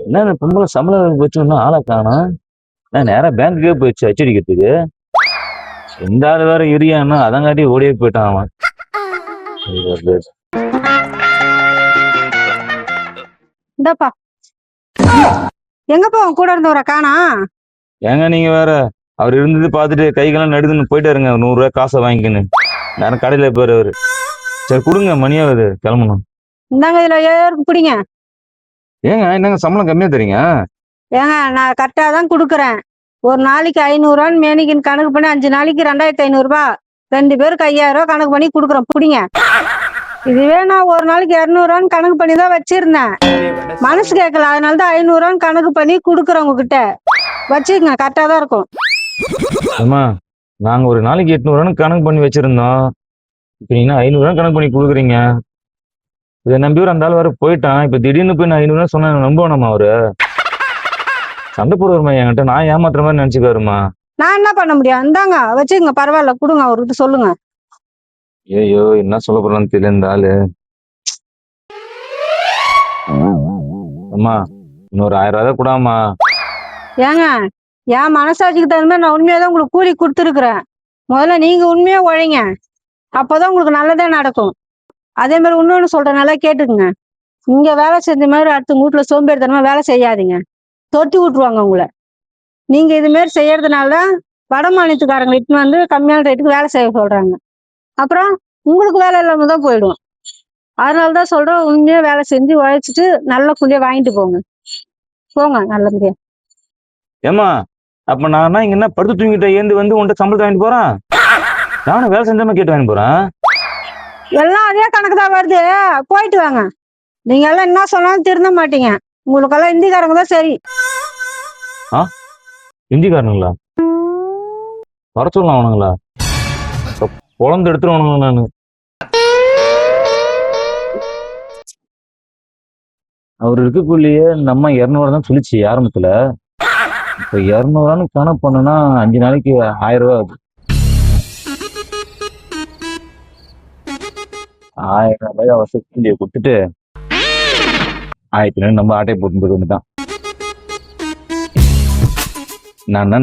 என்ன பொம்பளை சம்பளம் வச்சு ஒன்னும் ஆளை காணோம். நான் நேரா பேங்க்குக்கே போயிடுச்சு அச்சடிக்கிறதுக்கு. இந்த ஆள் வேற இரியான்னா அதங்காட்டி ஓடியே போயிட்டான் அவன். இந்தாப்பா, எங்கப்பா உன் கூட இருந்தவரை காணா? ஏங்க நீங்க வேற அவர் இருந்தது பார்த்துட்டு கைகெல்லாம் நடுதுன்னு போயிட்டாருங்க. 100 ரூபாய் காசை வாங்கிக்கின்னு நேரம் கடையில போயிரு அவரு. சரி கொடுங்க, மணியாவது கிளம்பணும். இந்தாங்க, இதுல 7 பிடிங்க. ஏங்க என்னங்க சம்பளம் கம்மியா தரீங்க? ஏங்க நான் கரெக்டா தான் கொடுக்குறேன். ஒரு நாளைக்கு 500 மேனிக்குன்னு கணக்கு பண்ணி 5 நாளைக்கு 2500 ரூபாய், 2 பேருக்கு 5000 ரூபாய் கணக்கு பண்ணி கொடுக்குறோம். பிடிங்க. இதுவே நான் ஒரு நாளைக்கு 200 கணக்கு பண்ணி தான் வச்சிருந்தேன். மனசு கேட்கல, அதனால தான் 500 கணக்கு பண்ணி கொடுக்குறேன். உங்ககிட்ட வச்சுக்கங்க, கரெக்டா தான் இருக்கும். ஆமா, நாங்க ஒரு நாளைக்கு 800 கணக்கு பண்ணி வச்சிருந்தோம். இப்ப நீங்க 500 கணக்கு பண்ணி கொடுக்குறீங்க. இதை நம்பி ஒரு அந்த ஆள் வேற போயிட்டான். இப்ப திடீர்னு போய் நான் 500 சொன்ன நம்பணுமா? அவரு சண்டை போடுவாருமா என்கிட்ட. நான் ஏமாத்துற மாதிரி நினைச்சுக்காருமா. நான் என்ன பண்ண முடியும்? இந்தாங்க வச்சுக்கங்க, பரவாயில்ல, கொடுங்க, அவர்கிட்ட சொல்லுங்க. ஐயோ என்ன சொல்ல போறான்னு தெரியல இந்த ஆளு. அம்மா இன்னொரு 1000 ரூபாய் கூடாமா? ஏங்க, என் மனசாட்சிக்கு தகுந்த மாதிரி நான் உண்மையா தான் உங்களுக்கு கூலி கொடுத்துருக்குறேன். முதல்ல நீங்க உண்மையா உழைங்க, அப்போதான் உங்களுக்கு நல்லதே நடக்கும். அதே மாதிரி இன்னொன்னு சொல்றேன், நல்லா கேட்டுக்குங்க. இங்க வேலை செஞ்ச மாதிரி அடுத்த வீட்டுல சோம்பேறித்தனமா வேலை செய்யாதீங்க. தொட்டி விட்டுருவாங்க உங்களை. நீங்க இது மாதிரி செய்யறதுனால வட மாநிலத்துக்காரங்க இட்டுன்னு வந்து கம்மியான ரேட்டுக்கு வேலை செய்ய சொல்றாங்க. அப்புறம் உங்களுக்கு வேலை இல்லாம தான் போயிடும். அதனாலதான் சொல்றேன், உண்மையா வேலை செஞ்சு உழைச்சிட்டு நல்ல கூலியா வாங்கிட்டு போங்க. போங்க நல்லபடியா. ஏமா அப்ப நான் இங்க என்ன படுத்து தூங்கிட்ட ஏந்து வந்து உன்கிட்ட சம்பளத்தை வாங்கிட்டு போறேன்? நானும் வேலை செஞ்சாம கேட்டு வாங்கிட்டு போறேன். எல்லாம் அதே கணக்கு தான் வருது. போயிட்டு வாங்க. நீங்க எல்லாம் என்ன சொன்னாலும் திருந்த மாட்டீங்க. உங்களுக்கெல்லாம் இந்திக்காரங்க தான் சரி. இந்திக்காரனுங்களா? வர சொல்லலாம் அவனுங்களா? குழந்தை எடுத்துருவானுங்க. நானு அவர் இருக்கக்குள்ளேயே நம்ம 200 தான் சொல்லிச்சு ஆரம்பத்துல. இப்ப 200 கணக்கு பண்ணுனா 5 நாளைக்கு 1000 ரூபாய் ஆகுது. 1000 ரூபாய் அவசர கூலியை கொடுத்துட்டு 1000 நம்ம ஆட்டை போட்டு போய் வந்துட்டான். நான்